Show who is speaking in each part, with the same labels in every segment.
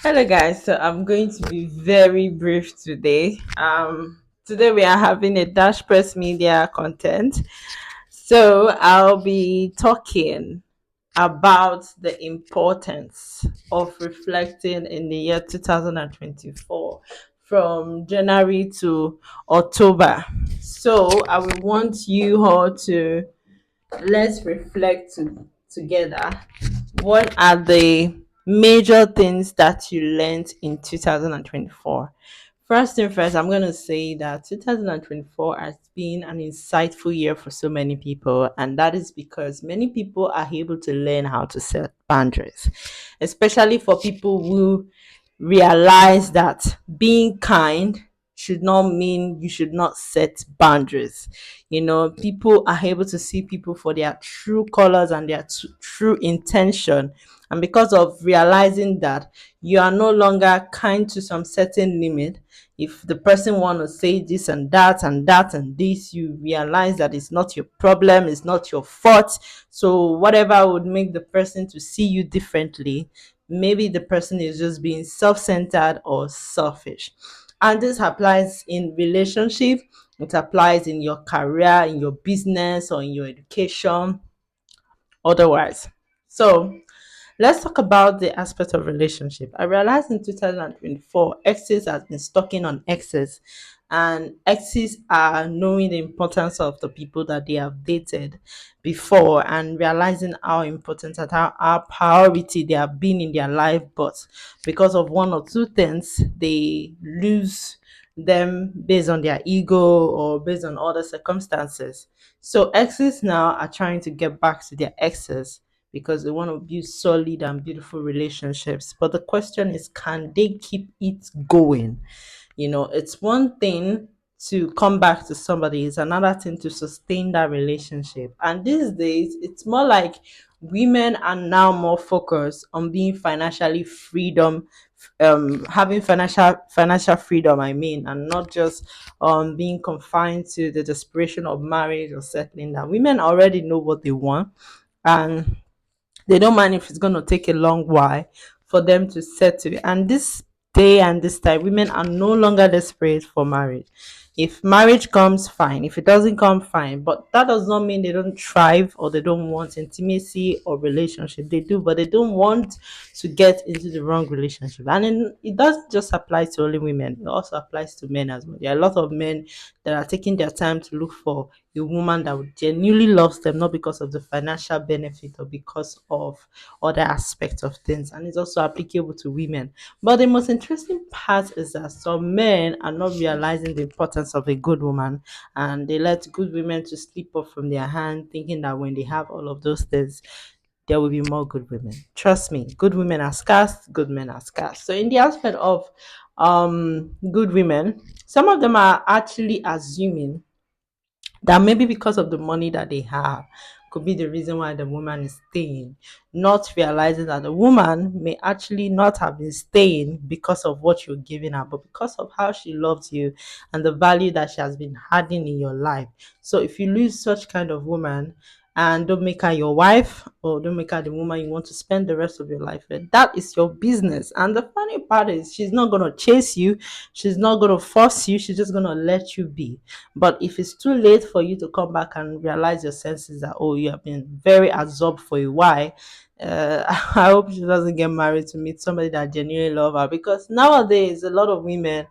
Speaker 1: Hello guys, so I'm going to be very brief today. Today we are having a Dash Press Media content. So I'll be talking about the importance of reflecting in the year 2024 from January to October. So I will want you all to let's reflect together. What are the major things that you learned in 2024? First thing first, I'm going to say that 2024 has been an insightful year for so many people, and that is because many people are able to learn how to set boundaries, especially for people who realize that being kind should not mean you should not set boundaries. People are able to see people for their true colors and their true intention. And because of realizing that you are no longer kind to some certain limit, if the person want to say this and that and that and this, you realize that it's not your problem, it's not your fault. So whatever would make the person to see you differently, maybe the person is just being self-centered or selfish. And this applies in relationship, it applies in your career, in your business, or in your education, otherwise. So let's talk about the aspect of relationship. I realized in 2024, exes has been stalking on exes, and exes are knowing the importance of the people that they have dated before and realizing how important and how priority they have been in their life. But because of one or two things, they lose them based on their ego or based on other circumstances. So exes now are trying to get back to their exes because they want to build solid and beautiful relationships. But the question is, can they keep it going? It's one thing to come back to somebody, it's another thing to sustain that relationship. And these days, it's more like women are now more focused on being financially freedom, having financial freedom, I mean, and not just being confined to the desperation of marriage or settling down. Women already know what they want, and they don't mind if it's going to take a long while for them to settle. And this day and this time, women are no longer desperate for marriage. If marriage comes, fine. If it doesn't come, fine. But that does not mean they don't thrive or they don't want intimacy or relationship. They do, but they don't want to get into the wrong relationship. And it doesn't just apply to only women, it also applies to men as well. There are a lot of men that are taking their time to look for a woman that would genuinely loves them, not because of the financial benefit or because of other aspects of things. And it's also applicable to women. But the most interesting part is that some men are not realizing the importance of a good woman, and they let good women to slip off from their hand, thinking that when they have all of those things, there will be more good women. Trust me, good women are scarce, good men are scarce. So in the aspect of good women, some of them are actually assuming that maybe because of the money that they have could be the reason why the woman is staying, not realizing that the woman may actually not have been staying because of what you're giving her, but because of how she loves you and the value that she has been adding in your life. So if you lose such kind of woman and don't make her your wife or don't make her the woman you want to spend the rest of your life with, that is your business. And the funny part is she's not going to chase you, she's not going to force you, she's just going to let you be. But if it's too late for you to come back and realize your senses that, oh, you have been very absorbed for a while, I hope she doesn't get married to meet somebody that genuinely love her, because nowadays a lot of women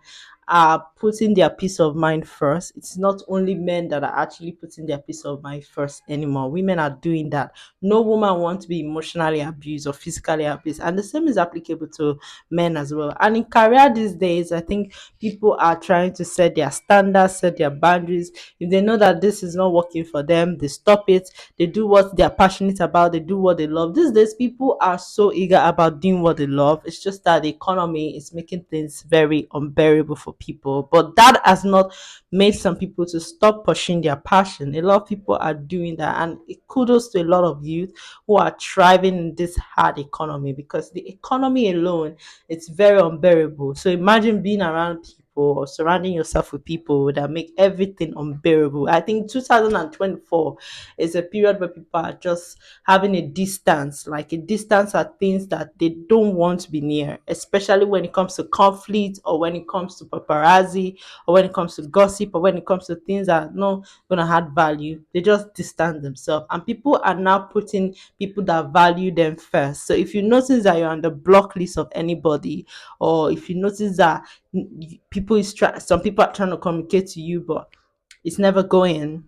Speaker 1: are putting their peace of mind first. It's not only men that are actually putting their peace of mind first anymore. Women are doing that. No woman wants to be emotionally abused or physically abused. And the same is applicable to men as well. And in career these days, I think people are trying to set their standards, set their boundaries. If they know that this is not working for them, they stop it. They do what they're passionate about, they do what they love. These days, people are so eager about doing what they love. It's just that the economy is making things very unbearable for people. But that has not made some people to stop pursuing their passion. A lot of people are doing that, and kudos to a lot of youth who are thriving in this hard economy, because the economy alone, it's very unbearable. So imagine being around people people or surrounding yourself with people that make everything unbearable. I think 2024 is a period where people are just having a distance, like a distance at things that they don't want to be near, especially when it comes to conflict, or when it comes to paparazzi, or when it comes to gossip, or when it comes to things that are not going to add value. They just distance themselves, and people are now putting people that value them first. So if you notice that you're on the block list of anybody, or if you notice that some people are trying to communicate to you, but it's never going,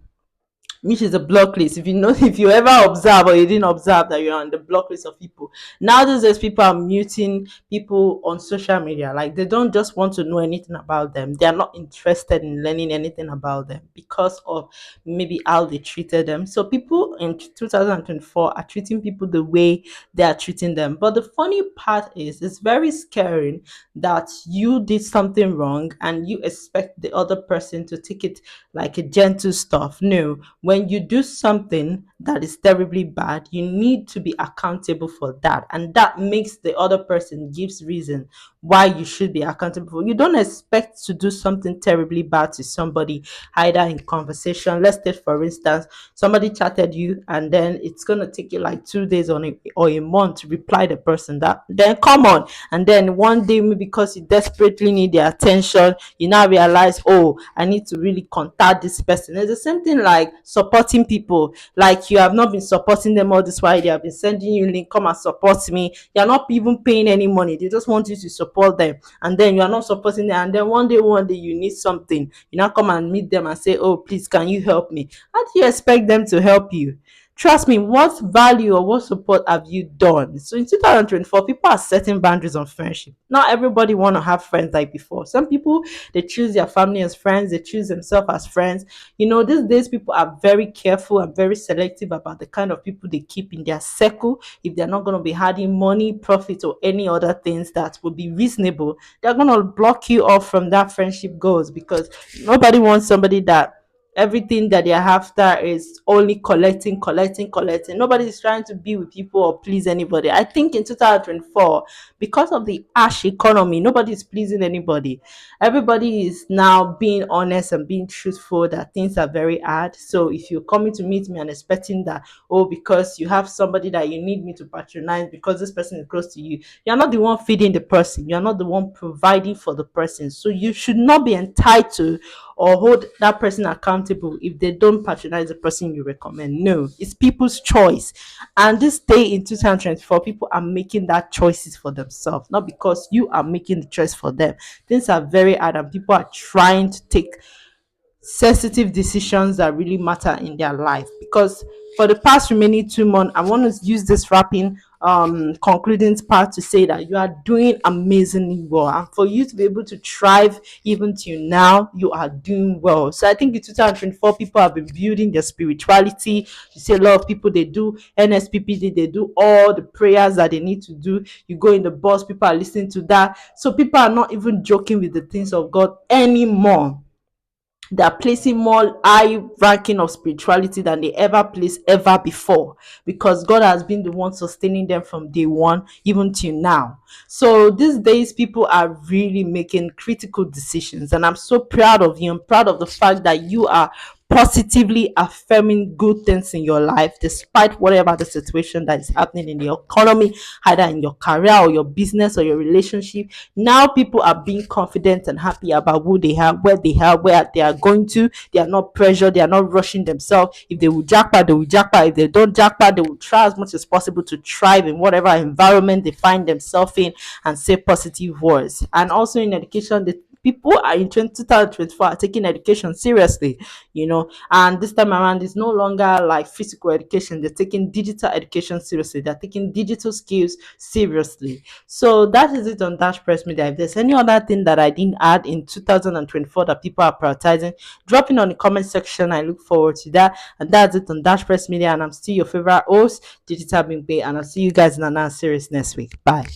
Speaker 1: which is a block list. If you know, if you ever observe or you didn't observe that you're on the block list of people, nowadays people are muting people on social media. Like, they don't just want to know anything about them. They are not interested in learning anything about them because of maybe how they treated them. So people in 2024 are treating people the way they are treating them. But the funny part is, it's very scary that you did something wrong and you expect the other person to take it like a gentle stuff. No, when you do something that is terribly bad, you need to be accountable for that, and that makes the other person gives reason why you should be accountable for. You don't expect to do something terribly bad to somebody, either in conversation. Let's take for instance, somebody chatted you and then it's going to take you like 2 days or a month to reply the person. That then come on, and then one day, maybe because you desperately need their attention, you now realize, oh, I need to really contact this person. It's the same thing like supporting people. Like, you have not been supporting them all this while. They have been sending you link, come and support me. You're not even paying any money. They just want you to support them, and then you are not supporting them. And then one day you need something, you now come and meet them and say, oh, please, can you help me? How do you expect them to help you? Trust me, what value or what support have you done? So in 2024, people are setting boundaries on friendship. Not everybody want to have friends like before. Some people, they choose their family as friends, they choose themselves as friends. These days people are very careful and very selective about the kind of people they keep in their circle. If they're not going to be adding money, profit, or any other things that would be reasonable, they're going to block you off from that friendship goals, because nobody wants somebody that everything that they're after is only collecting, collecting, collecting. Nobody is trying to be with people or please anybody. I think in 2024, because of the ash economy, nobody is pleasing anybody. Everybody is now being honest and being truthful that things are very hard. So if you're coming to meet me and expecting that, oh, because you have somebody that you need me to patronize because this person is close to you, you're not the one feeding the person. You're not the one providing for the person. So you should not be entitled or hold that person accountable if they don't patronize the person you recommend. No, it's people's choice. And this day in 2024, people are making that choices for themselves, not because you are making the choice for them. Things are very hard and people are trying to take sensitive decisions that really matter in their life. Because for the past remaining 2 months, I want to use this wrapping concluding part to say that you are doing amazingly well, and for you to be able to thrive even till now, you are doing well. So I think in 2024, people have been building their spirituality. You see a lot of people, they do NSPPD, they do all the prayers that they need to do. You go in the bus, people are listening to that. So people are not even joking with the things of God anymore. They are placing more high ranking of spirituality than they ever placed ever before, because God has been the one sustaining them from day one even till now. So these days people are really making critical decisions, and I'm so proud of you. I'm proud of the fact that you are positively affirming good things in your life despite whatever the situation that is happening in the economy, either in your career or your business or your relationship. Now people are being confident and happy about who they are, where they are going to. They are not pressured, they are not rushing themselves. If they will jackpot, they will jackpot. If they don't jackpot, they will try as much as possible to thrive in whatever environment they find themselves in and say positive words. And also in education, the people are in 2024 are taking education seriously, and this time around it's no longer like physical education. They're taking digital education seriously, they're taking digital skills seriously. So that is it on Dash Press Media. If there's any other thing that I didn't add in 2024 that people are prioritizing, drop in on the comment section. I look forward to that. And that's it on Dash Press Media, and I'm still your favorite host, Digital Bimpe, and I'll see you guys in another series next week. Bye.